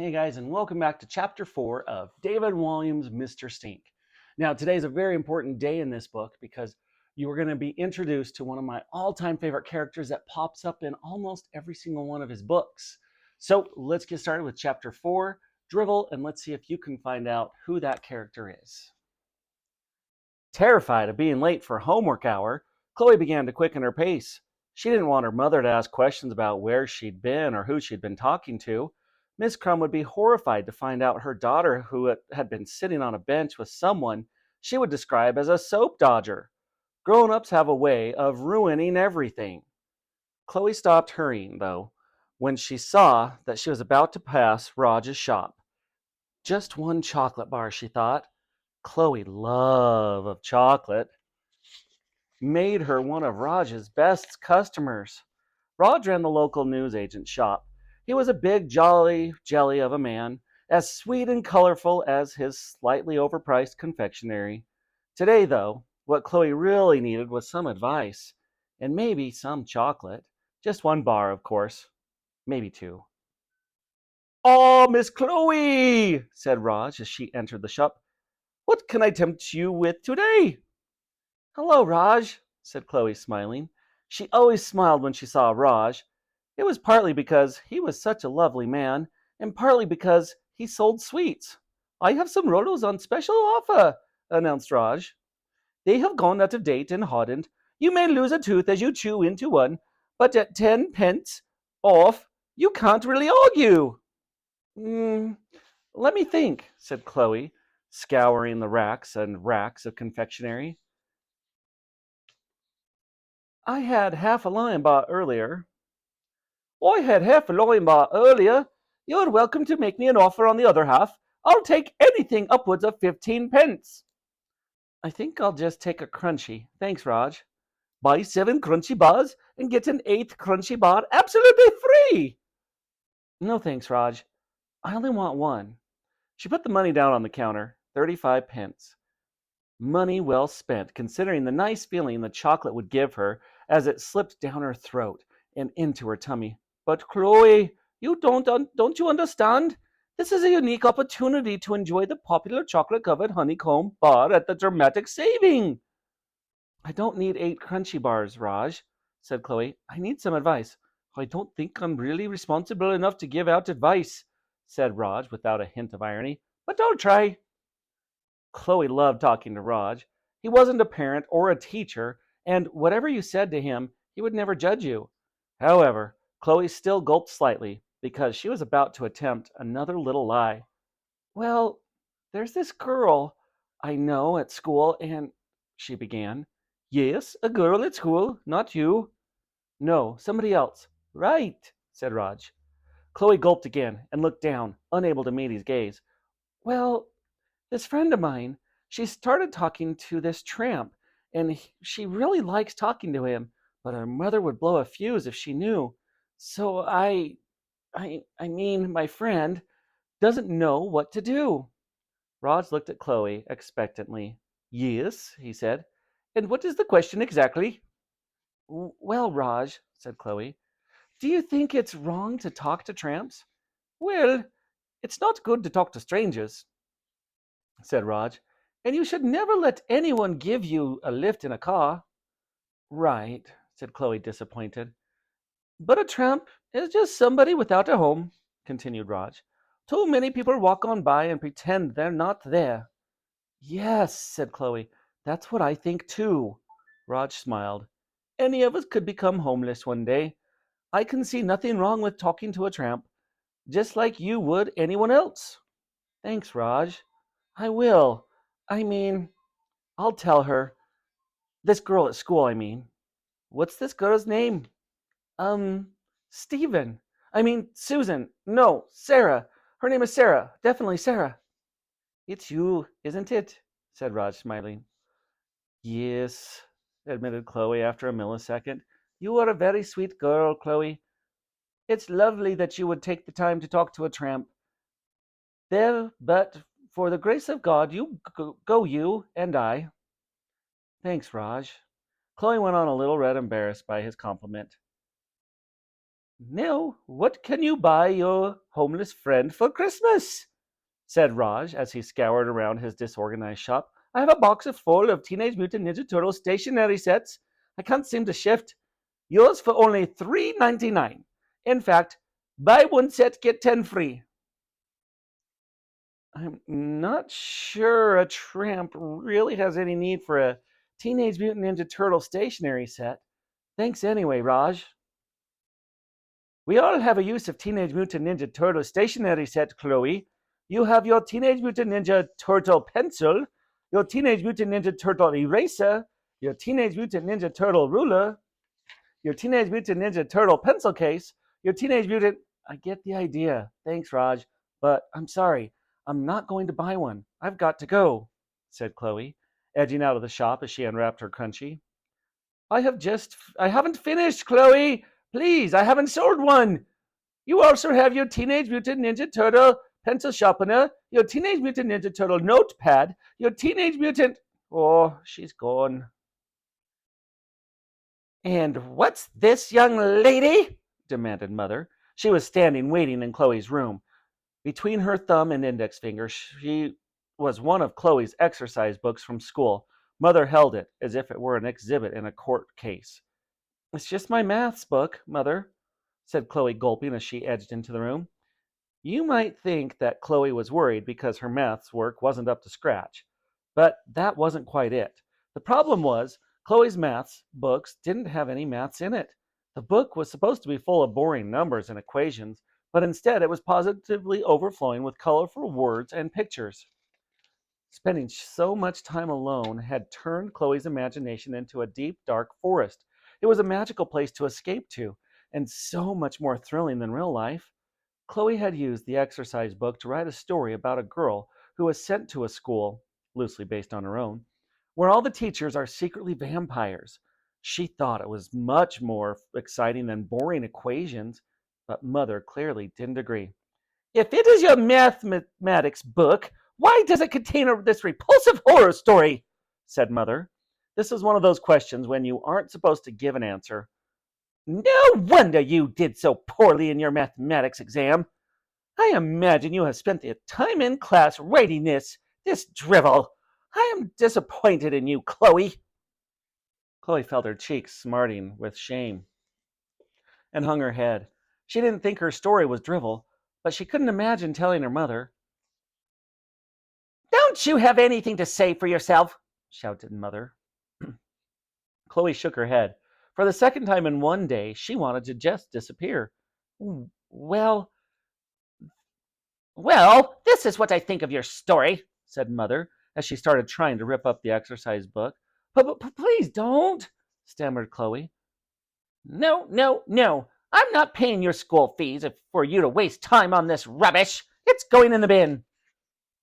Hey guys, and welcome back to Chapter 4 of David Walliams' Mr. Stink. Now, today is a very important day in this book because you are going to be introduced to one of my all-time favorite characters that pops up in almost every single one of his books. So let's get started with Chapter 4, Drivel, and let's see if you can find out who that character is. Terrified of being late for homework hour, Chloe began to quicken her pace. She didn't want her mother to ask questions about where she'd been or who she'd been talking to. Miss Crumb would be horrified to find out her daughter, who had been sitting on a bench with someone she would describe as a soap dodger. Grown-ups have a way of ruining everything. Chloe stopped hurrying, though, when she saw that she was about to pass Raj's shop. Just one chocolate bar, she thought. Chloe's love of chocolate made her one of Raj's best customers. Raj ran the local newsagent's shop. He was a big, jolly jelly of a man, as sweet and colorful as his slightly overpriced confectionery. Today, though, what Chloe really needed was some advice, and maybe some chocolate. Just one bar, of course. Maybe two. "Oh, Miss Chloe," said Raj as she entered the shop. "What can I tempt you with today?" "Hello, Raj," said Chloe, smiling. She always smiled when she saw Raj. It was partly because he was such a lovely man, and partly because he sold sweets. "I have some Rolos on special offer," announced Raj. "They have gone out of date and hardened. You may lose a tooth as you chew into one, but at 10 pence off, you can't really argue." Let me think," said Chloe, scouring the racks and racks of confectionery. "I had half a lion bar earlier." "I had half a lion bar earlier. You're welcome to make me an offer on the other half. I'll take anything upwards of 15 pence." "I think I'll just take a crunchy. Thanks, Raj." "Buy 7 crunchy bars and get an 8th crunchy bar absolutely free." "No thanks, Raj. I only want one." She put the money down on the counter, 35 pence. Money well spent, considering the nice feeling the chocolate would give her as it slipped down her throat and into her tummy. "But Chloe, you don't you understand? This is a unique opportunity to enjoy the popular chocolate-covered honeycomb bar at the dramatic saving." "I don't need 8 crunchy bars, Raj," said Chloe. "I need some advice." "I don't think I'm really responsible enough to give out advice," said Raj without a hint of irony. "But I'll try." Chloe loved talking to Raj. He wasn't a parent or a teacher, and whatever you said to him, he would never judge you. However, Chloe still gulped slightly because she was about to attempt another little lie. "Well, there's this girl I know at school, and—" she began. "Yes, a girl at school, not you." "No, somebody else." "Right," said Raj. Chloe gulped again and looked down, unable to meet his gaze. "Well, this friend of mine, she started talking to this tramp, and she really likes talking to him, but her mother would blow a fuse if she knew. So I mean, my friend doesn't know what to do." Raj looked at Chloe expectantly. "Yes," he said. "And what is the question exactly?" "Well, Raj," said Chloe, "do you think it's wrong to talk to tramps?" "Well, it's not good to talk to strangers," said Raj, "and you should never let anyone give you a lift in a car." "Right," said Chloe, disappointed. "But a tramp is just somebody without a home," continued Raj. "Too many people walk on by and pretend they're not there." "Yes," said Chloe, "that's what I think too." Raj smiled. "Any of us could become homeless one day. I can see nothing wrong with talking to a tramp, just like you would anyone else." "Thanks, Raj. I will. I mean, I'll tell her. This girl at school, I mean." "What's this girl's name?" Um, Stephen. I mean, Susan. No, Sarah. Her name is Sarah. Definitely Sarah." "It's you, isn't it?" said Raj, smiling. "Yes," admitted Chloe after a millisecond. "You are a very sweet girl, Chloe. It's lovely that you would take the time to talk to a tramp. There, but for the grace of God, you go you and I." "Thanks, Raj." Chloe went on a little red, embarrassed by his compliment. Now, what can you buy your homeless friend for Christmas? Said Raj as he scoured around his disorganized shop. I have a box full of Teenage Mutant Ninja Turtle stationery sets. I can't seem to shift. Yours for only $3.99. In fact, buy one set, get 10 free. I'm not sure a tramp really has any need for a Teenage Mutant Ninja Turtle stationery set. Thanks anyway, Raj. We all have a use of Teenage Mutant Ninja Turtle stationery set, Chloe. You have your Teenage Mutant Ninja Turtle pencil, your Teenage Mutant Ninja Turtle eraser, your Teenage Mutant Ninja Turtle ruler, your Teenage Mutant Ninja Turtle pencil case, your Teenage Mutant... I get the idea. Thanks, Raj. But I'm sorry. I'm not going to buy one. I've got to go, said Chloe, edging out of the shop as she unwrapped her crunchie. I haven't finished, Chloe. Please, I haven't sold one. You also have your Teenage Mutant Ninja Turtle pencil sharpener, your Teenage Mutant Ninja Turtle notepad, your Teenage Mutant... Oh, she's gone. And what's this, young lady? Demanded Mother. She was standing waiting in Chloe's room. Between her thumb and index finger, she was one of Chloe's exercise books from school. Mother held it as if it were an exhibit in a court case. It's just my maths book, Mother, said Chloe, gulping as she edged into the room. You might think that Chloe was worried because her maths work wasn't up to scratch, but that wasn't quite it. The problem was Chloe's maths books didn't have any maths in it. The book was supposed to be full of boring numbers and equations, but instead it was positively overflowing with colorful words and pictures. Spending so much time alone had turned Chloe's imagination into a deep, dark forest. It was a magical place to escape to, and so much more thrilling than real life. Chloe had used the exercise book to write a story about a girl who was sent to a school, loosely based on her own, where all the teachers are secretly vampires. She thought it was much more exciting than boring equations, but Mother clearly didn't agree. If it is your mathematics book, why does it contain this repulsive horror story? Said Mother. This is one of those questions when you aren't supposed to give an answer. No wonder you did so poorly in your mathematics exam. I imagine you have spent the time in class writing this drivel. I am disappointed in you, Chloe. Chloe felt her cheeks smarting with shame and hung her head. She didn't think her story was drivel, but she couldn't imagine telling her mother. Don't you have anything to say for yourself? Shouted Mother. Chloe shook her head. For the second time in one day, she wanted to just disappear. Well, this is what I think of your story, said Mother, as she started trying to rip up the exercise book. But please don't, stammered Chloe. No. I'm not paying your school fees for you to waste time on this rubbish. It's going in the bin.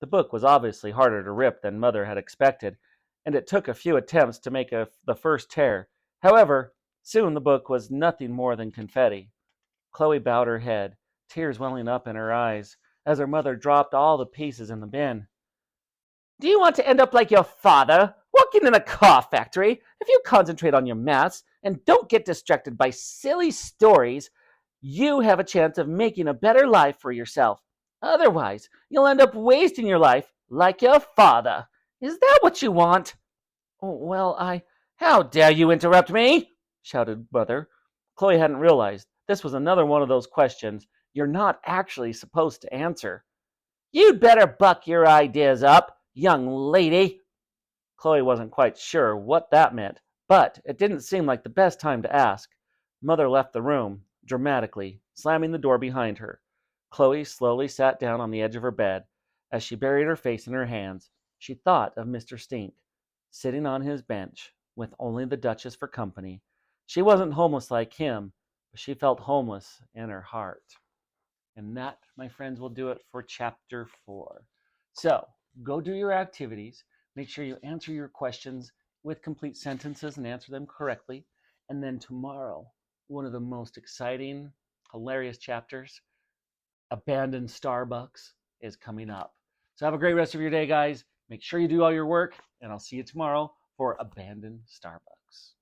The book was obviously harder to rip than Mother had expected, and it took a few attempts to make the first tear. However, soon the book was nothing more than confetti. Chloe bowed her head, tears welling up in her eyes, as her mother dropped all the pieces in the bin. Do you want to end up like your father, working in a car factory? If you concentrate on your maths and don't get distracted by silly stories, you have a chance of making a better life for yourself. Otherwise, you'll end up wasting your life like your father. Is that what you want? Oh, well, How dare you interrupt me? Shouted Mother. Chloe hadn't realized this was another one of those questions you're not actually supposed to answer. You'd better buck your ideas up, young lady. Chloe wasn't quite sure what that meant, but it didn't seem like the best time to ask. Mother left the room, dramatically, slamming the door behind her. Chloe slowly sat down on the edge of her bed. As she buried her face in her hands, she thought of Mr. Stink, sitting on his bench, with only the Duchess for company. She wasn't homeless like him, but she felt homeless in her heart. And that, my friends, will do it for chapter 4. So, go do your activities. Make sure you answer your questions with complete sentences and answer them correctly. And then tomorrow, one of the most exciting, hilarious chapters, Abandoned Starbucks, is coming up. So have a great rest of your day, guys. Make sure you do all your work, and I'll see you tomorrow for Abandoned Starbucks.